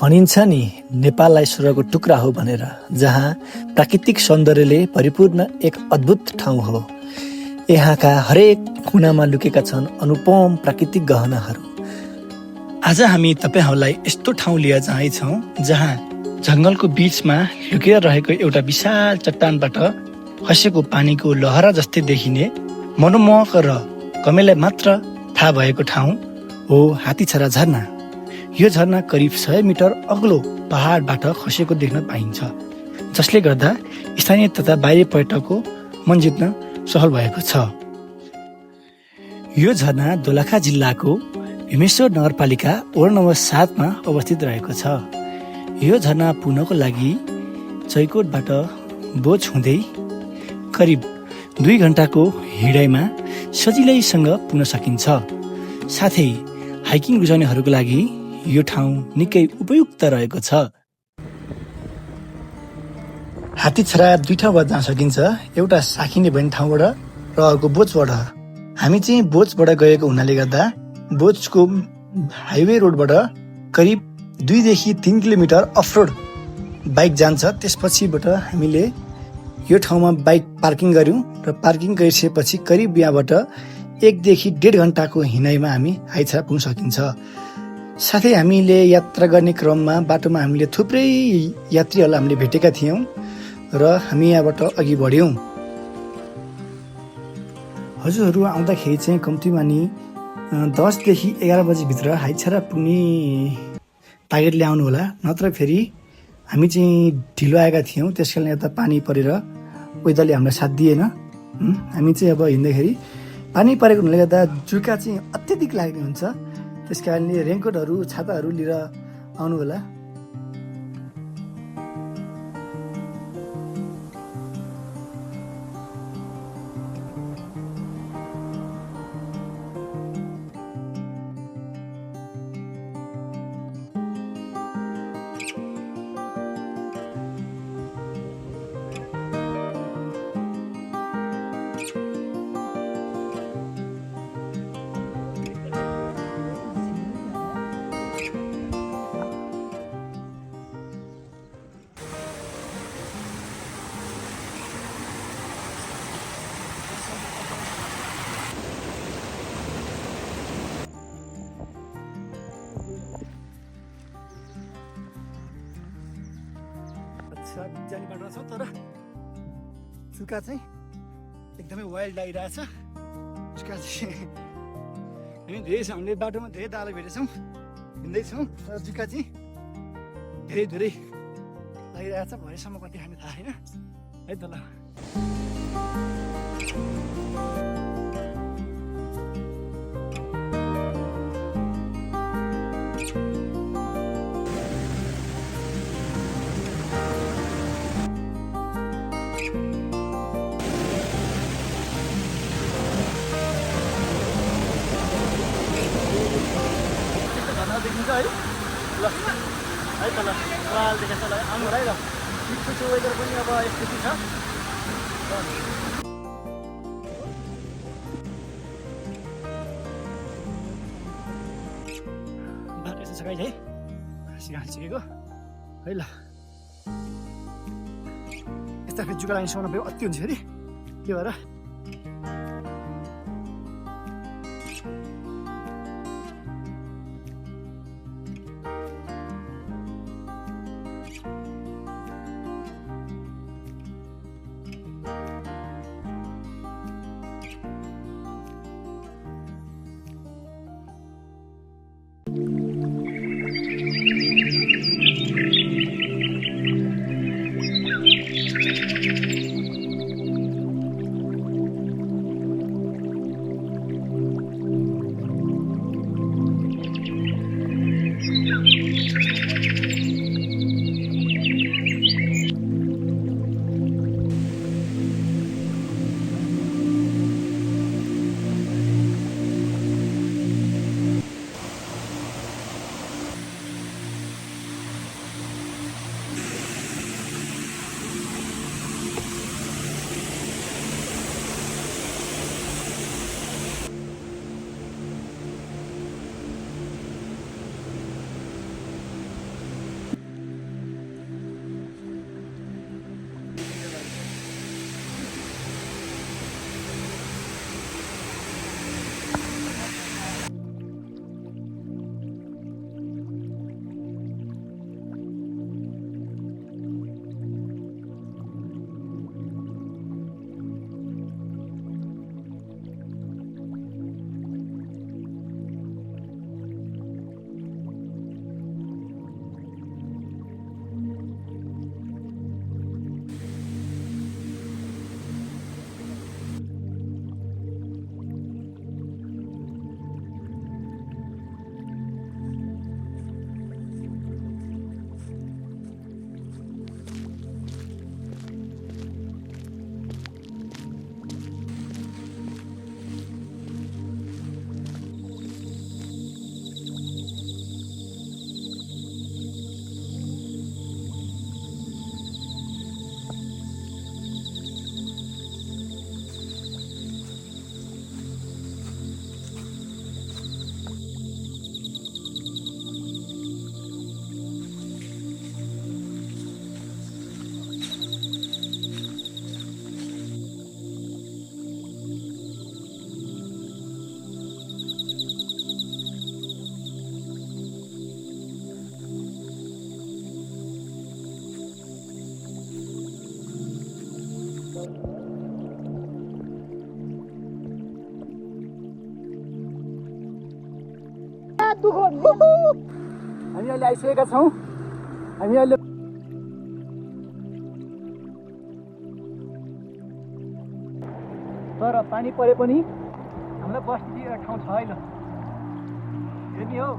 भनिन्छ नि नेपाललाई स्वर्गको टुक्रा हो भनेर, जहाँ प्राकृतिक सौन्दर्यले परिपूर्ण एक अद्भुत ठाउँ हो। यहाँका हरेक कुनामा लुकेका छन् अनुपम प्राकृतिक गहनाहरू। आज हामी तपाईहरूलाई यस्तो ठाउँ लिएर जाँदैछौँ जहाँ जङ्गलको बीचमा लुकेर रहेको एउटा विशाल चट्टानबाट खसेको पानीको लहरा जस्तै देखिने मनमोहक र कमेलाई मात्र थाहा भएको ठाउँ हो हात्तीछरा झरना। यो झरना करिब 100 मिटर अग्लो पहाडबाट खसेको देख्न पाइन्छ, जसले गर्दा स्थानीय तथा बाहिरी पर्यटकको मन जित्न सहल भएको छ। यो झरना दोलखा जिल्लाको भीमेश्वर नगरपालिका वडा नम्बर 7 मा अवस्थित रहेको छ। यो झरना पुग्नको लागि चैकोटबाट बोझ हुँदै करिब 2 घण्टाको हिँडाइमा सजिलैसँग पुग्न सकिन्छ। साथै हाइकिङ रुचाउनेहरूको लागि यो ठाउँ निकै उपयुक्त रहेको छ। हात्तीछरा 2 ठाउँबाट जान सकिन्छ, एउटा साखिने भन्ने ठाउँबाट र अर्को बोझबाट। हामी चाहिँ बोझबाट गएको हुनाले गर्दा बोझको हाइवे रोडबाट करिब 2 देखि 3 किलोमिटर अफरोड बाइक जान्छ। त्यसपछिबाट हामीले यो ठाउँमा बाइक पार्किङ गर्यौँ र पार्किङ गरिसकेपछि करिब यहाँबाट 1 देखि 1.5 घण्टाको हिँडाइमा हामी हाइछरा पुग्न सकिन्छ। साथै हामीले यात्रा गर्ने क्रममा बाटोमा हामीले थुप्रै यात्रीहरूलाई हामीले भेटेका थियौँ र हामी यहाँबाट अघि बढ्यौँ। हजुरहरू आउँदाखेरि चाहिँ कम्तीमा नि 10 देखि 11 बजीभित्र हाइछरा पुग्ने टार्गेटले आउनु होला, नत्र फेरि हामी चाहिँ ढिलो आएका थियौँ। त्यसकारण यता पानी परेर वेदरले हामीलाई साथ दिएन। हामी चाहिँ अब हिँड्दाखेरि पानी परेको हुनाले गर्दा जुका चाहिँ अत्यधिक लाग्ने हुन्छ। त्यस कारणले रेनकोटहरू छाताहरू लिएर आउनु होला। जाने बाटो छ, तर जुका चाहिँ एकदमै वाइल्ड लागिरहेछ। जुका चाहिँ हामीले बाटोमा धेरै दालो भेटेछौँ, हिँड्दैछौँ, तर जुका चाहिँ धेरै लागिरहेछ। भरेसम्म कति खाने थाहा छैन है त। ल देखिन्छ है। ल है त, ल वाल देखेछ, ल आउनु होला है। ल ठिकको वेदर पनि अब यस्तो छ। बाटो यस्तो छ गाइस है, सिकेको है। ल यस्ता फेरि जुका लागि सुहाउन भयो अति हुन्छ फेरि, के भएर हामी अहिले आइसकेका छौँ। हामी अहिले तर पानी परे पनि हामीलाई बस्ने एउटा ठाउँ छ है ल। हेर्ने हो